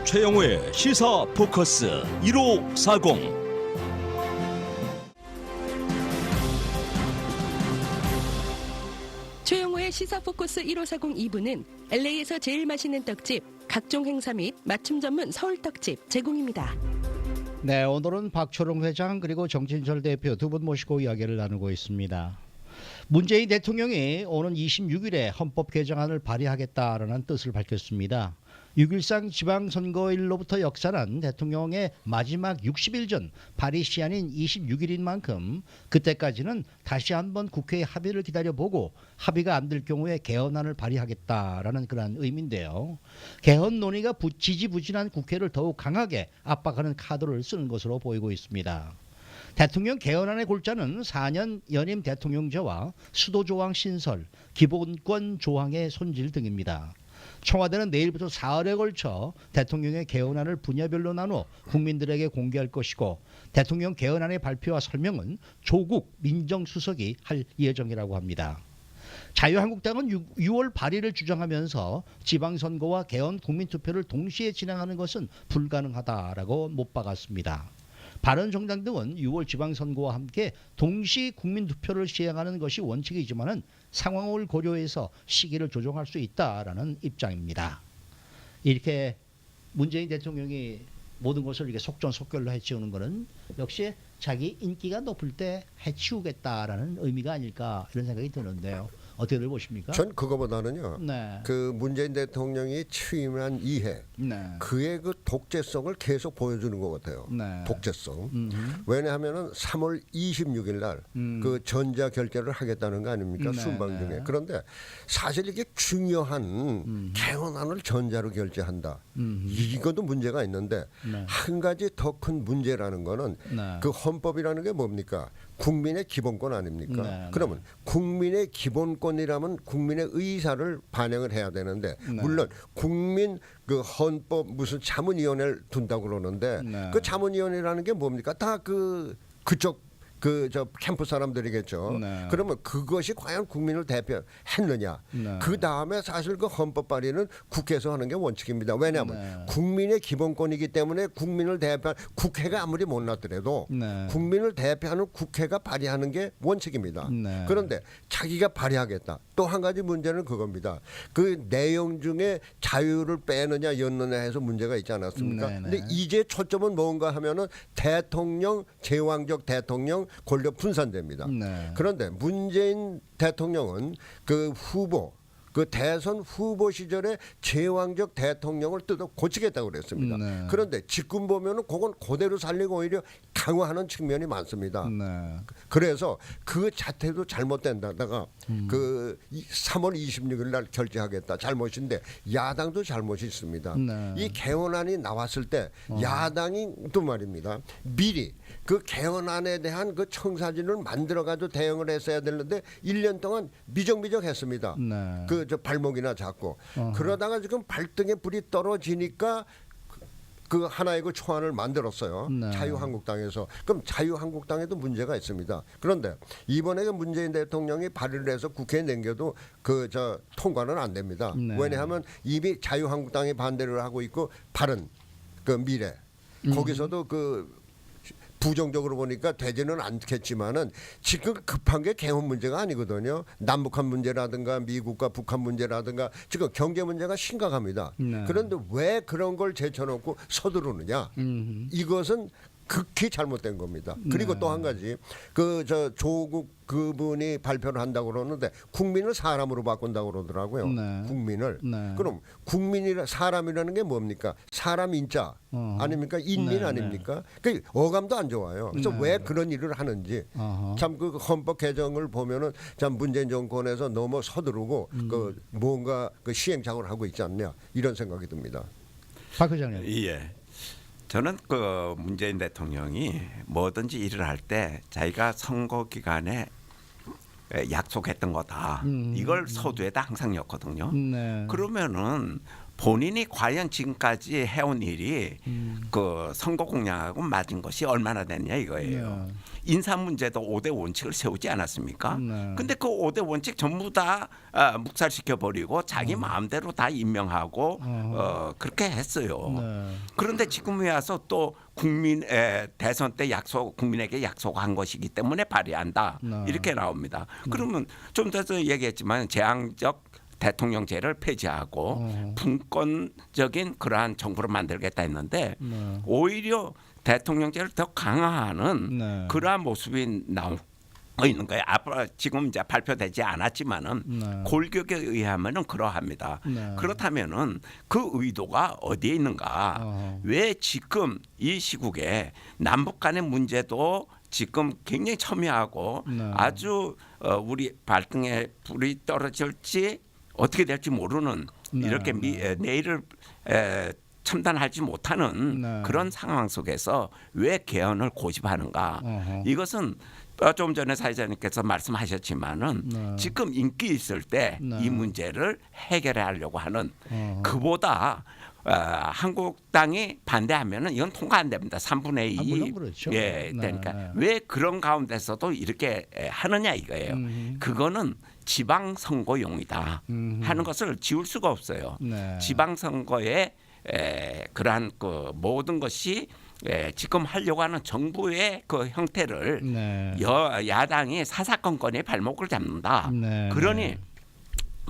최영우의 시사 포커스 1540. 최영우의 시사 포커스 1540 2부는 LA에서 제일 맛있는 떡집, 각종 행사 및 맞춤 전문 서울 떡집 제공입니다. 네, 오늘은 박초롱 회장 그리고 정진철 대표 두 분 모시고 이야기를 나누고 있습니다. 문재인 대통령이 오는 26일에 헌법 개정안을 발의하겠다라는 뜻을 밝혔습니다. 6.13 지방선거일로부터 역사는 대통령의 마지막 60일 전 발의 시한인 26일인 만큼 그때까지는 다시 한번 국회의 합의를 기다려보고 합의가 안 될 경우에 개헌안을 발의하겠다라는 그런 의미인데요. 개헌 논의가 지지부진한 국회를 더욱 강하게 압박하는 카드를 쓰는 것으로 보이고 있습니다. 대통령 개헌안의 골자는 4년 연임 대통령제와 수도조항 신설, 기본권 조항의 손질 등입니다. 청와대는 내일부터 사흘에 걸쳐 대통령의 개헌안을 분야별로 나눠 국민들에게 공개할 것이고 대통령 개헌안의 발표와 설명은 조국 민정수석이 할 예정이라고 합니다. 자유한국당은 6월 발의를 주장하면서 지방선거와 개헌 국민투표를 동시에 진행하는 것은 불가능하다라고 못 박았습니다. 바른정당 등은 6월 지방선거와 함께 동시 국민투표를 시행하는 것이 원칙이지만은 상황을 고려해서 시기를 조정할 수 있다라는 입장입니다. 이렇게 문재인 대통령이 모든 것을 이렇게 속전속결로 해치우는 것은 역시 자기 인기가 높을 때 해치우겠다라는 의미가 아닐까 이런 생각이 드는데요. 어떻게들 보십니까? 전 그거보다는요. 네. 그 문재인 대통령이 취임한 이해 네. 그의 그 독재성을 계속 보여주는 것 같아요. 네. 독재성. 왜냐하면은 3월 26일 날 그 전자 결제를 하겠다는 거 아닙니까? 네, 순방 네. 중에. 그런데 사실 이게 중요한 개헌안을 전자로 결제한다. 이것도 문제가 있는데 네. 한 가지 더 큰 문제라는 거는 네. 그 헌법이라는 게 뭡니까? 국민의 기본권 아닙니까? 네, 그러면 국민의 기본권이라면 국민의 의사를 반영을 해야 되는데 네. 물론 국민 그 헌법 무슨 자문위원회를 둔다고 그러는데 네. 그 자문위원회라는 게 뭡니까? 다 그쪽 그 저 캠프 사람들이겠죠. 네. 그러면 그것이 과연 국민을 대표했느냐? 네. 그 다음에 사실 그 헌법 발의는 국회에서 하는 게 원칙입니다. 왜냐하면 네. 국민의 기본권이기 때문에 국민을 대표한 국회가 아무리 못났더라도 네. 국민을 대표하는 국회가 발의하는 게 원칙입니다. 네. 그런데 자기가 발의하겠다. 또 한 가지 문제는 그겁니다. 그 내용 중에 자유를 빼느냐 였느냐 해서 문제가 있지 않았습니까? 네, 네. 근데 이제 초점은 뭔가 하면은 대통령 제왕적 대통령 권력 분산됩니다. 네. 그런데 문재인 대통령은 그 후보 그 대선 후보 시절에 제왕적 대통령을 뜯어 고치겠다고 그랬습니다. 네. 그런데 지금 보면은 그건 그대로 살리고 오히려 강화하는 측면이 많습니다. 네. 그래서 그 자태도 잘못된다다가 그 3월 26일 날 결제하겠다 잘못인데 야당도 잘못이 있습니다. 네. 이 개헌안이 나왔을 때 야당이 또 말입니다. 미리 그 개헌안에 대한 그 청사진을 만들어가지고 대응을 했어야 되는데 1년 동안 미적미적했습니다. 네. 그 저 발목이나 잡고 그러다가 지금 발등에 불이 떨어지니까 그 하나의 그 초안을 만들었어요. 네. 자유한국당에서. 그럼 자유한국당에도 문제가 있습니다. 그런데 이번에 그 문재인 대통령이 발의를 해서 국회에 넘겨도 그 저 통과는 안 됩니다. 네. 왜냐하면 이미 자유한국당이 반대를 하고 있고 바른 그 미래 거기서도 그 부정적으로 보니까 되지는 않겠지만은 지금 급한 게 개헌 문제가 아니거든요. 남북한 문제라든가 미국과 북한 문제라든가 지금 경제 문제가 심각합니다. 네. 그런데 왜 그런 걸 제쳐놓고 서두르느냐? 이것은 극히 잘못된 겁니다. 그리고 네. 또 한 가지 그 저 조국 그분이 발표를 한다고 그러는데 국민을 사람으로 바꾼다고 그러더라고요. 네. 국민을. 네. 그럼 국민이라 사람이라는 게 뭡니까? 사람 인자 아닙니까? 인민 네, 아닙니까? 그 어감도 안 좋아요. 그래서 네. 왜 그런 일을 하는지 어허. 참 그 헌법 개정을 보면은 참 문재인 정권에서 너무 서두르고 그 뭔가 그 시행착오를 하고 있지 않냐 이런 생각이 듭니다. 박 회장님. 예. 저는 그 문재인 대통령이 뭐든지 일을 할 때 자기가 선거 기간에 약속했던 거다. 이걸 서두에다 항상 엮거든요. 네. 그러면은 본인이 과연 지금까지 해온 일이 그 선거 공약하고 맞은 것이 얼마나 됐냐 이거예요. 네. 인사 문제도 5대 원칙을 세우지 않았습니까? 네. 근데 그 5대 원칙 전부 다 묵살시켜 버리고 자기 마음대로 다 임명하고 그렇게 했어요. 네. 그런데 지금 와서 또 국민 대선 때 국민에게 약속한 것이기 때문에 발의한다 네. 이렇게 나옵니다. 그러면 좀 전에 얘기했지만 재앙적 대통령제를 폐지하고 분권적인 그러한 정부를 만들겠다 했는데 네. 오히려 대통령제를 더 강화하는 네. 그러한 모습이 나오고 있는 거예요. 앞으로 지금 이제 발표되지 않았지만은 네. 골격에 의하면은 그러합니다. 네. 그렇다면은 그 의도가 어디에 있는가? 왜 지금 이 시국에 남북 간의 문제도 지금 굉장히 첨예하고 네. 아주 우리 발등에 불이 떨어질지 어떻게 될지 모르는 네. 이렇게 내일을 첨단하지 못하는 네. 그런 상황 속에서 왜 개헌을 고집하는가? 이것은 좀 전에 사회자님께서 말씀하셨지만은 네. 지금 인기 있을 때 이 네. 문제를 해결하려고 하는 그보다 한국당이 반대하면은 이건 통과 안 됩니다. 3분의 2. 아, 물론 그렇죠. 예, 네, 그러니까 네. 왜 그런 가운데서도 이렇게 하느냐 이거예요. 그거는 지방 선거용이다 하는 것을 지울 수가 없어요. 네. 지방 선거에 그러한 그 모든 것이 지금 하려고 하는 정부의 그 형태를 네. 야당이 사사건건에 발목을 잡는다. 네. 그러니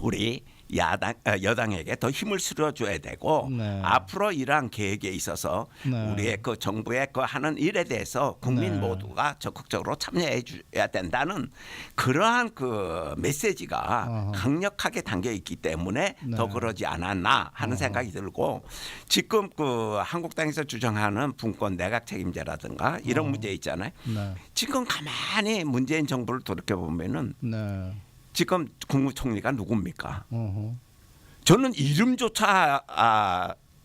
우리 여당에게 더 힘을 실어줘야 되고 네. 앞으로 이러한 계획에 있어서 네. 우리의 그 정부의 그 하는 일에 대해서 국민 네. 모두가 적극적으로 참여해 줘야 된다는 그러한 그 메시지가 강력하게 담겨 있기 때문에 네. 더 그러지 않았나 하는 생각이 들고 지금 그 한국당에서 주장하는 분권 내각 책임제라든가 이런 문제 있잖아요. 네. 지금 가만히 문재인 정부를 돌이켜 보면은 네. 지금 국무총리가 누굽니까? 어허. 저는 이름조차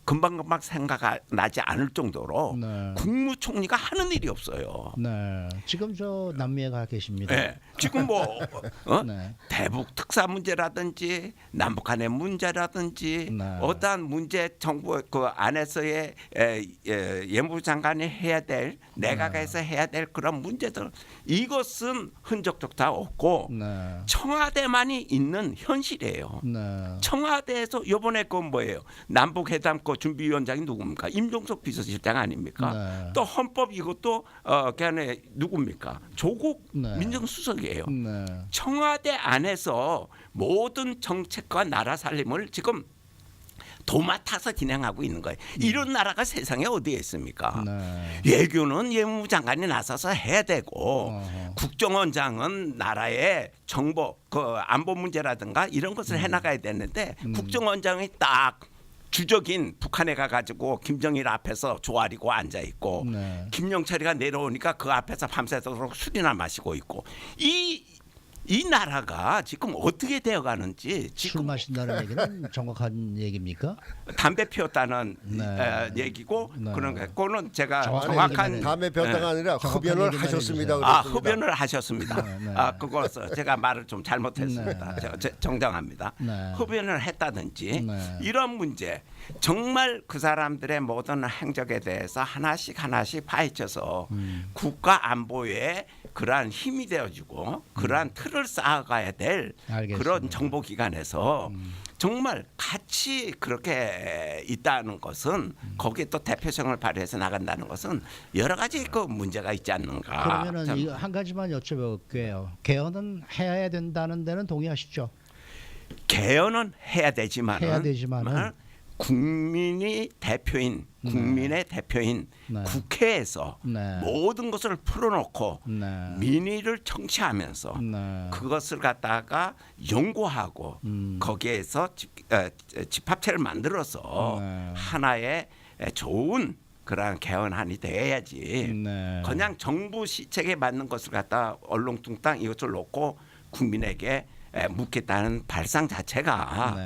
금방금방 생각나지 않을 정도로 네. 국무총리가 하는 일이 없어요. 네. 지금 저 남미에 가 계십니다. 네. 지금 뭐 네. 대북 특사 문제라든지 남북한의 문제라든지 네. 어떠한 문제 정부 그 안에서의 예무부 장관이 해야 될 내각에서 해야 될 그런 문제들 이것은 흔적조차 없고 네. 청와대만이 있는 현실이에요. 네. 청와대에서 이번에 그 뭐예요? 남북 회담 그 준비위원장이 누굽니까? 임종석 비서실장 아닙니까? 네. 또 헌법 이것도 걔네 누굽니까? 조국 네. 민정수석이에요. 네. 청와대 안에서 모든 정책과 나라 살림을 지금 도맡아서 진행하고 있는 거예요. 이런 나라가 세상에 어디에 있습니까? 네. 외교는 예무부 장관이 나서서 해야 되고 국정원장은 나라의 정보, 그 안보 문제라든가 이런 것을 해나가야 되는데 국정원장이 딱 주적인 북한에 가가지고 김정일 앞에서 조아리고 앉아 있고 네. 김영철이가 내려오니까 그 앞에서 밤새도록 술이나 마시고 있고 이 나라가 지금 어떻게 되어가는지 술 지금 마신다는 얘기는 정확한 얘기입니까? 담배 피웠다는 네. 얘기고 네. 그런 거. 그거는 제가 정확한 정확한 얘기만 다음에 폈다가 아니라 정확한 흡연을 얘기만 하셨습니다. 해주세요. 그랬습니다. 흡연을 하셨습니다. 네, 네. 그거서 제가 말을 좀 잘못했습니다. 네. 정정합니다. 네. 흡연을 했다든지 네. 이런 문제 정말 그 사람들의 모든 행적에 대해서 하나씩 파헤쳐서 국가 안보에 그러한 힘이 되어주고 그러한 틀을 쌓아가야 될 알겠습니다. 그런 정보기관에서 정말 같이 그렇게 있다는 것은 거기에 또 대표성을 발휘해서 나간다는 것은 여러 가지 그 문제가 있지 않는가. 그러면은 참. 이거 한 가지만 여쭤볼게요. 개헌은 해야 된다는 데는 동의하시죠? 개헌은 해야 되지만은 국민의 대표인 네. 국회에서 네. 모든 것을 풀어놓고 네. 민의를 청취하면서 네. 그것을 갖다가 연구하고 거기에서 집합체를 만들어서 네. 하나의 좋은 그런 개헌안이 돼야지. 네. 그냥 정부 시책에 맞는 것을 갖다 얼렁뚱땅 이것을 놓고 국민에게 묻겠다는 발상 자체가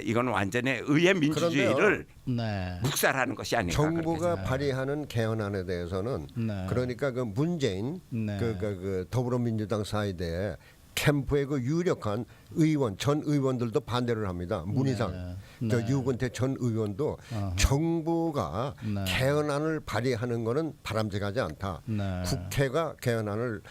이건 완전히 의회 민주주의를 네. 묵살하는 것이 아닌가. 정부가 발의하는 개헌안에 대해서는 네. 그러니까 그 문재인 네. 그 더불어민주당 사이드에 캠프의 그 유력한 전 의원들도 반대를 합니다. 문희상 저 유근태 전 의원도 정부가 네. 개헌안을 발의하는 거는 바람직하지 않다. 네. 국회가 개헌안을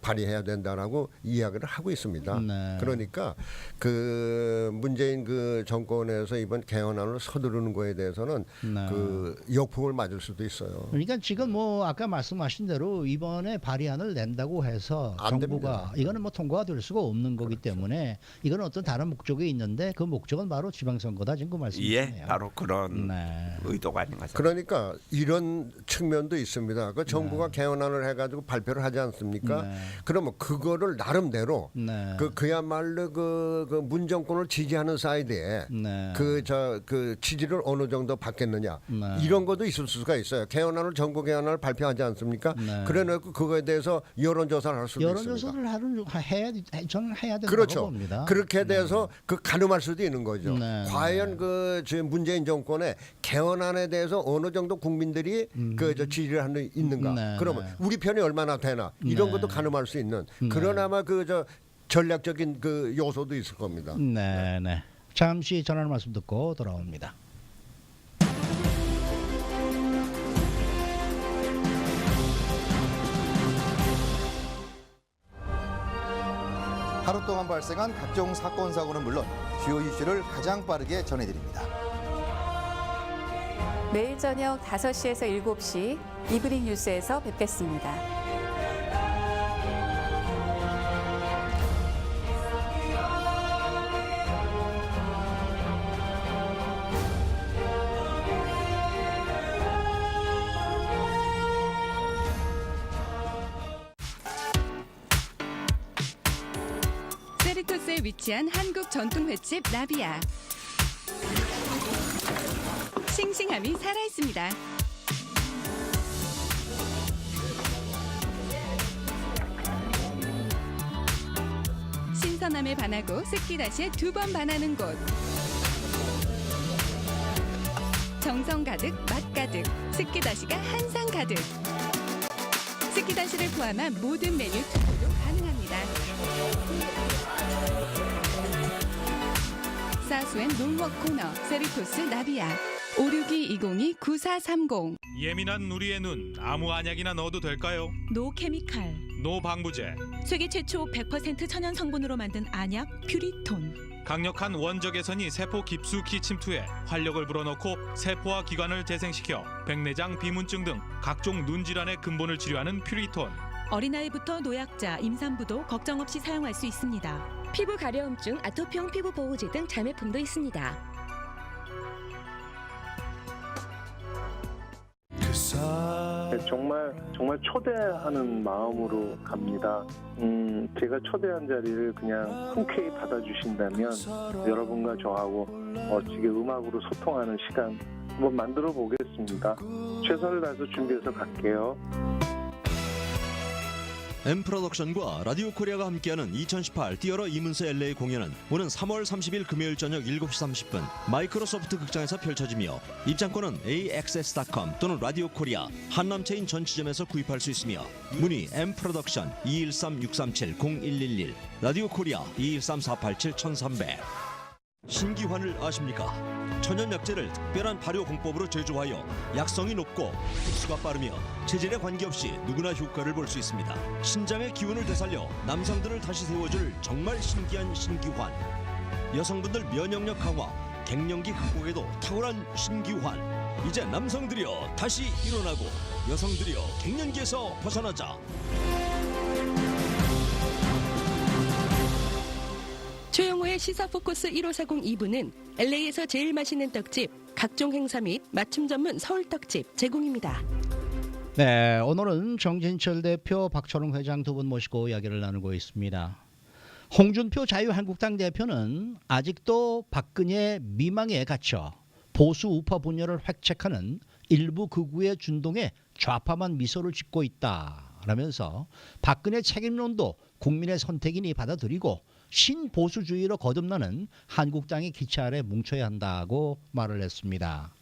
발의해야 된다라고 이야기를 하고 있습니다. 네. 그러니까 그 문재인 그 정권에서 이번 개헌안을 서두르는 거에 대해서는 네. 그 역풍을 맞을 수도 있어요. 그러니까 지금 뭐 아까 말씀하신 대로 이번에 발의안을 낸다고 해서 안 정부가 됩니다. 이거는 뭐 통과가 될 수가 없는 거기 때문에 이건 어떤 다른 목적이 있는데 그 목적은 바로 지방선거다 지금 그 말씀이시네요. 예, 바로 그런 네. 의도가 아닌가. 그러니까 이런 측면도 있습니다. 그 정부가 개헌안을 해가지고 발표를 하지 않습니까? 네. 그러면 그거를 나름대로 네. 그야말로 그 문정권을 지지하는 사이드에 네. 그 지지를 어느 정도 받겠느냐 네. 이런 것도 있을 수가 있어요. 개헌안을 정부 개헌안을 발표하지 않습니까? 네. 그래놓고 그거에 대해서 여론조사를 할 수도 있습니다. 여론조사를 저는 해야 된다고 그렇죠. 봅니다. 그렇게 돼서 그 가늠할 수도 있는 거죠. 네. 과연 그 지금 문재인 정권의 개헌안에 대해서 어느 정도 국민들이 저 지지를 하는 있는가? 네. 그러면 네. 우리 편이 얼마나 되나? 이런 네. 것도 가늠할 수 있는 그런 아마 전략적인 그 요소도 있을 겁니다. 네, 네. 잠시 전하는 말씀 듣고 돌아옵니다. 하루 동안 발생한 각종 사건 사고는 물론 주요 이슈를 가장 빠르게 전해드립니다. 매일 저녁 5시에서 7시 이브닝 뉴스에서 뵙겠습니다. 세리토스에 위치한 한국 전통 횟집 나비야. 싱싱함이 살아있습니다. 신선함에 반하고 스키다시에 2번 반하는 곳. 정성 가득, 맛 가득, 스키다시가 한 상 가득. 스키다시를 포함한 모든 메뉴 투표도 가능합니다. 사수엔 놀워 코너 세리토스 나비야 562-202-9430 예민한 우리의 눈 아무 안약이나 넣어도 될까요? 노케미칼, 노방부제, 세계 최초 100% 천연 성분으로 만든 안약 퓨리톤. 강력한 원적 개선이 세포 깊숙이 침투해 활력을 불어넣고 세포와 기관을 재생시켜 백내장 비문증 등 각종 눈 질환의 근본을 치료하는 퓨리톤. 어린아이부터 노약자, 임산부도 걱정 없이 사용할 수 있습니다. 피부 가려움증, 아토피형 피부 보호제 등 자매품도 있습니다. 정말 초대하는 마음으로 갑니다. 제가 초대한 자리를 그냥 흔쾌히 받아주신다면 여러분과 저하고 지금 음악으로 소통하는 시간 한번 만들어 보겠습니다. 최선을 다해서 준비해서 갈게요. M프로덕션과 라디오 코리아가 함께하는 2018 띄어러 이문세 LA 공연은 오는 3월 30일 금요일 저녁 7시 30분 마이크로소프트 극장에서 펼쳐지며 입장권은 AXS.com 또는 라디오 코리아 한남체인 전 지점에서 구입할 수 있으며 문의 M프로덕션 213-637-0111 라디오 코리아 213-487-1300 신기환을 아십니까? 천연 약재를 특별한 발효 공법으로 제조하여 약성이 높고 흡수가 빠르며 체질에 관계없이 누구나 효과를 볼 수 있습니다. 신장의 기운을 되살려 남성들을 다시 세워줄 정말 신기한 신기환. 여성분들 면역력 강화, 갱년기 극복에도 탁월한 신기환. 이제 남성들이여 다시 일어나고 여성들이여 갱년기에서 벗어나자. 최영호의 시사 포커스 1540 2부는 LA에서 제일 맛있는 떡집, 각종 행사 및 맞춤 전문 서울 떡집 제공입니다. 네, 오늘은 정진철 대표, 박초롱 회장 두 분 모시고 이야기를 나누고 있습니다. 홍준표 자유한국당 대표는 아직도 박근혜 미망에 갇혀 보수 우파 분열을 획책하는 일부 극우의 준동에 좌파만 미소를 짓고 있다라면서 박근혜 책임론도 국민의 선택이니 받아들이고 신보수주의로 거듭나는 한국당의 기체 아래 뭉쳐야 한다고 말을 했습니다.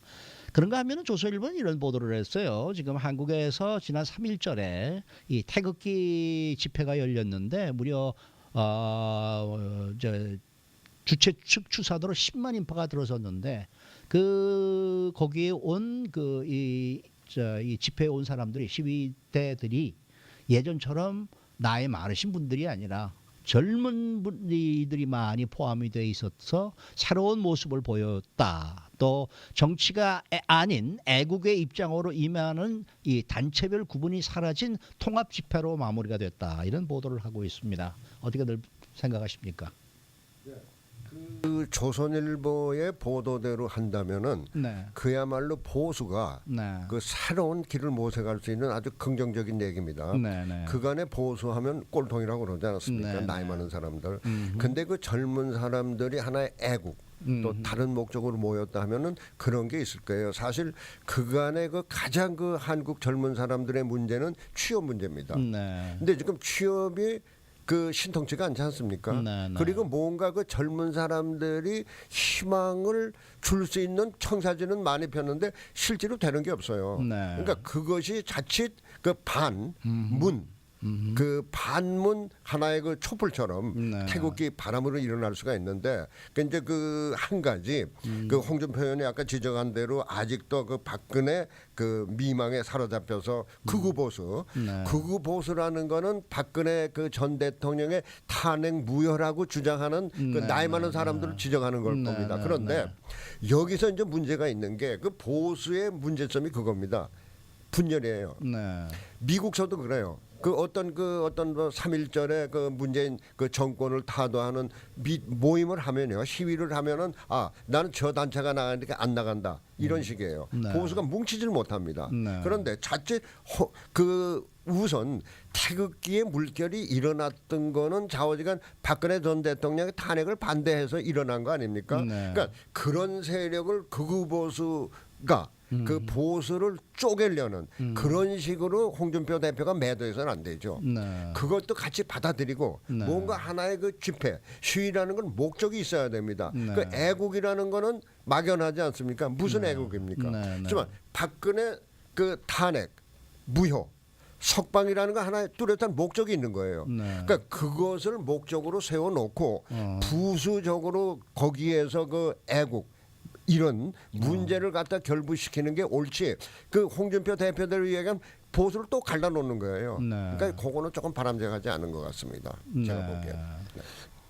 그런가 하면 조선일보는 이런 보도를 했어요. 지금 한국에서 지난 3일절에 이 태극기 집회가 열렸는데 무려 주최 측 추사대로 10만 인파가 들어섰는데 거기에 온 이 집회에 온 사람들이 시위대들이 예전처럼 나이 많으신 분들이 아니라 젊은 분들이 많이 포함이 돼 있어서 새로운 모습을 보였다. 또 정치가 아닌 애국의 입장으로 임하는 이 단체별 구분이 사라진 통합 집회로 마무리가 됐다. 이런 보도를 하고 있습니다. 어떻게들 생각하십니까? 그 조선일보의 보도대로 한다면은 네. 그야말로 보수가 네. 그 새로운 길을 모색할 수 있는 아주 긍정적인 얘기입니다. 네, 네. 그간에 보수하면 꼴통이라고 그러지 않았습니까? 네, 나이 네. 많은 사람들. 근데 그 젊은 사람들이 하나의 애국 또 다른 목적으로 모였다 하면은 그런 게 있을 거예요. 사실 그간에 그 가장 그 한국 젊은 사람들의 문제는 취업 문제입니다. 네. 근데 지금 취업이 그 신통치가 않지 않습니까? 네, 네. 그리고 뭔가 그 젊은 사람들이 희망을 줄 수 있는 청사진은 많이 폈는데 실제로 되는 게 없어요. 네. 그러니까 그것이 자칫 그 반문 그 반문 하나의 그 촛불처럼 네. 태극기 바람으로 일어날 수가 있는데 그 이제 그 한 가지 그 홍준표 의원이 아까 지적한 대로 아직도 그 박근혜 그 미망에 사로잡혀서 극우 보수 네. 극우 보수라는 거는 박근혜 그 전 대통령의 탄핵 무효라고 주장하는 그 네, 나이 많은 네, 사람들을 지적하는 걸 네, 겁니다. 네, 그런데 여기서 이제 문제가 있는 게 그 보수의 문제점이 그겁니다. 분열이에요. 네. 미국서도 그래요. 그 어떤 뭐 3.1절에 그 문재인 그 정권을 타도하는 모임을 하면요, 시위를 하면은 나는 저 단체가 나가니까 안 나간다 이런 식이에요. 네. 보수가 뭉치질 못합니다. 네. 그런데 자칫 우선 태극기의 물결이 일어났던 거는 좌우지간 박근혜 전 대통령의 탄핵을 반대해서 일어난 거 아닙니까? 네. 그러니까 그런 세력을 극우 보수가 그 보수를 쪼개려는 그런 식으로 홍준표 대표가 매도해서는 안 되죠. 네. 그것도 같이 받아들이고 네. 뭔가 하나의 그 집회, 시위라는 건 목적이 있어야 됩니다. 네. 그 애국이라는 거는 막연하지 않습니까? 무슨 네. 애국입니까? 네, 네. 하지만 박근혜 그 탄핵, 무효, 석방이라는 거 하나의 뚜렷한 목적이 있는 거예요. 네. 그러니까 그것을 목적으로 세워놓고 부수적으로 거기에서 그 애국 이런 문제를 갖다 결부시키는 게 옳지. 그 홍준표 대표대로 얘기하면 보수를 또 갈라놓는 거예요. 네. 그러니까 그거는 조금 바람직하지 않은 것 같습니다. 제가 보기에.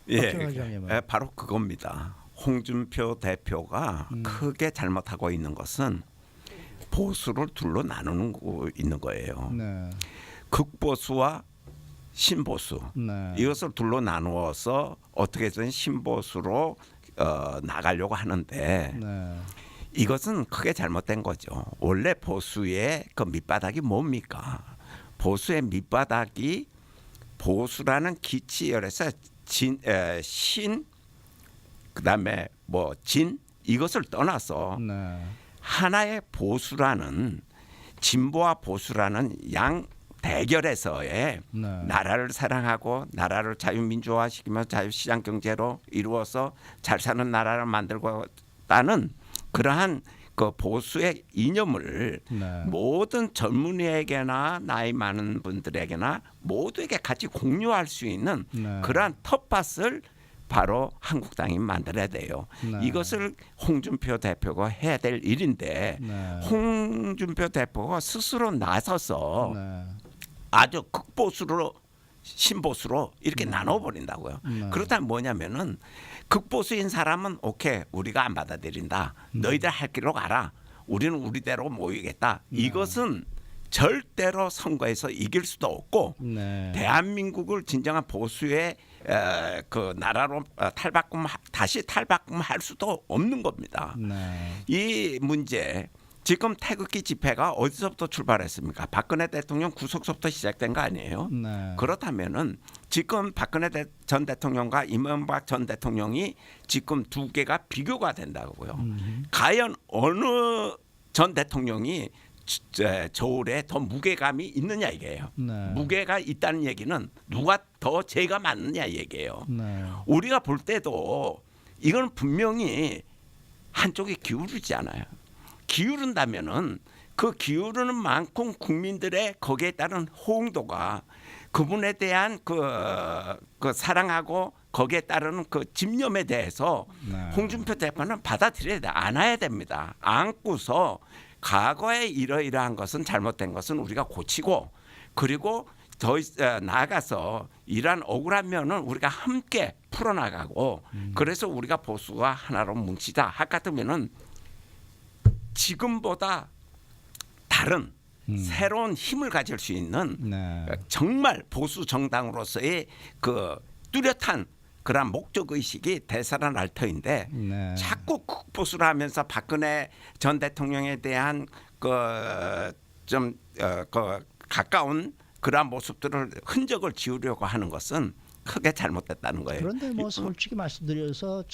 예, 바로 그겁니다. 홍준표 대표가 크게 잘못하고 있는 것은 보수를 둘로 나누는 있는 거예요. 네. 극보수와 신보수. 네. 이것을 둘로 나누어서 어떻게든 신보수로 나가려고 하는데 네. 이것은 크게 잘못된 거죠. 원래 보수의 그 밑바닥이 뭡니까? 보수의 밑바닥이 보수라는 기치열에서 신 그다음에 뭐 진 이것을 떠나서 네. 하나의 보수라는 진보와 보수라는 양 대결에서의 네. 나라를 사랑하고 나라를 자유민주화시키며 자유시장 경제로 이루어서 잘 사는 나라를 만들고다는 그러한 그 보수의 이념을 네. 모든 젊은이에게나 나이 많은 분들에게나 모두에게 같이 공유할 수 있는 네. 그러한 텃밭을 바로 한국당이 만들어야 돼요. 네. 이것을 홍준표 대표가 해야 될 일인데 네. 홍준표 대표가 스스로 나서서 네. 아주 극보수로 신보수로 이렇게 나눠버린다고요. 네. 그렇다면 뭐냐면은 극보수인 사람은 오케이 우리가 안 받아들인다. 너희들 할 길로 가라. 우리는 우리대로 모이겠다. 이것은 절대로 선거에서 이길 수도 없고 네. 대한민국을 진정한 보수의 그 나라로 다시 탈바꿈할 수도 없는 겁니다. 네. 이 문제 지금 태극기 집회가 어디서부터 출발했습니까? 박근혜 대통령 구속서부터 시작된 거 아니에요? 네. 그렇다면은 지금 박근혜 전 대통령과 이명박 전 대통령이 지금 두 개가 비교가 된다고요. 과연 어느 전 대통령이 저울에 더 무게감이 있느냐 이게요. 네. 무게가 있다는 얘기는 누가 더 죄가 많느냐 얘기예요. 네. 우리가 볼 때도 이건 분명히 한쪽이 기울이지 않아요. 기울은다면은 그 기울이는 만큼 국민들의 거기에 따른 호응도가 그분에 대한 그 사랑하고 거기에 따르는 그 집념에 대해서 홍준표 대표는 받아들여야 돼. 안아야 됩니다. 안고서 과거에 이러이러한 것은 잘못된 것은 우리가 고치고 그리고 더 나아가서 이러한 억울한 면은 우리가 함께 풀어나가고 그래서 우리가 보수가 하나로 뭉치자 할 같으면은 지금보다 다른 새로운 힘을 가질 수 있는 정말 보수 정당으로서의 그 뚜렷한 그런 목적 의식이 되살아날 터인데 자꾸 극보수를 하면서 박근혜 전 대통령에 대한 좀 가까운 그러한 모습들을 흔적을 지우려고 하는 것은 크게 잘못됐다는 거예요. 그런데 뭐 솔직히 말씀드려서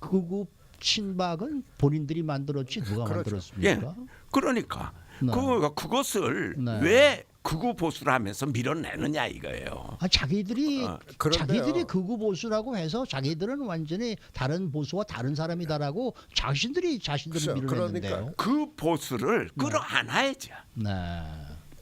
극우 친박은 본인들이 만들었지 누가 만들었습니까? 예, 그러니까 그것을 왜 극우 보수를 하면서 밀어내느냐 이거예요. 자기들이 극우 보수라고 해서 자기들은 완전히 다른 보수와 다른 사람이다라고 자신들을 밀어내는데요. 그러니까 그 보수를 끌어안아야죠.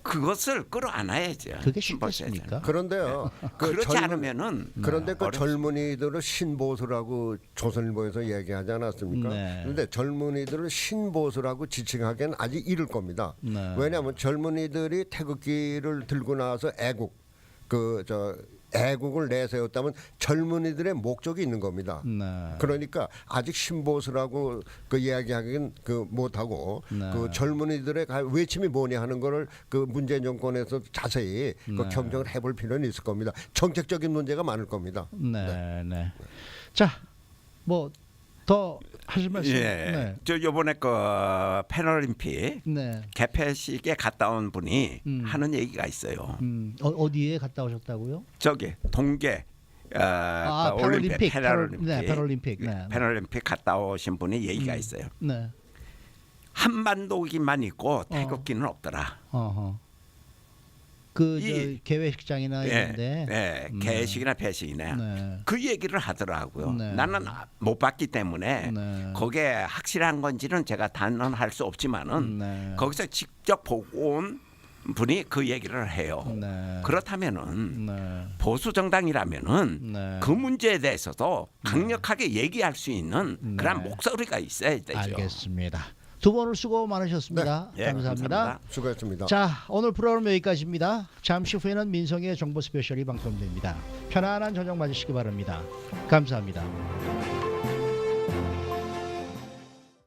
그것을 끌어안아야죠. 그게 쉽겠습니까? 그런데요. 그렇지 않으면은 그런데 그 젊은이들을 신보수라고 조선일보에서 얘기하지 않았습니까? 그런데 젊은이들을 신보수라고 지칭하기엔 아직 이를 겁니다. 왜냐하면 젊은이들이 태극기를 들고 나와서 애국을 내세웠다면 젊은이들의 목적이 있는 겁니다. 그러니까 아직 신보수라고 그 이야기하기는 못하고 그 젊은이들의 외침이 뭐냐 하는 거를 그 문재인 정권에서 자세히 그 경정을 해볼 필요는 있을 겁니다. 정책적인 문제가 많을 겁니다. 자, 뭐 더 하실 말씀? 저 이번에 그 패럴림픽 개폐식에 갔다 온 분이 하는 얘기가 있어요. 어디에 갔다 오셨다고요? 저기 동계 패럴림픽 갔다 오신 분이 얘기가 있어요. 한반도기만 있고 태극기는 없더라. 개회식장이나 이런데 개회식이나 배식이나 그 얘기를 하더라고요. 나는 못 봤기 때문에 거기에 확실한 건지는 제가 단언할 수 없지만은 거기서 직접 보고 온 분이 그 얘기를 해요. 그렇다면은 보수 정당이라면은 그 문제에 대해서도 강력하게 얘기할 수 있는 그런 목소리가 있어야 되죠. 알겠습니다. 두 분 오늘 수고 많으셨습니다. 감사합니다. 수고했습니다. 자, 오늘 프로그램 여기까지입니다. 잠시 후에는 민성의 정보 스페셜이 방송됩니다. 편안한 저녁 맞으시기 바랍니다. 감사합니다.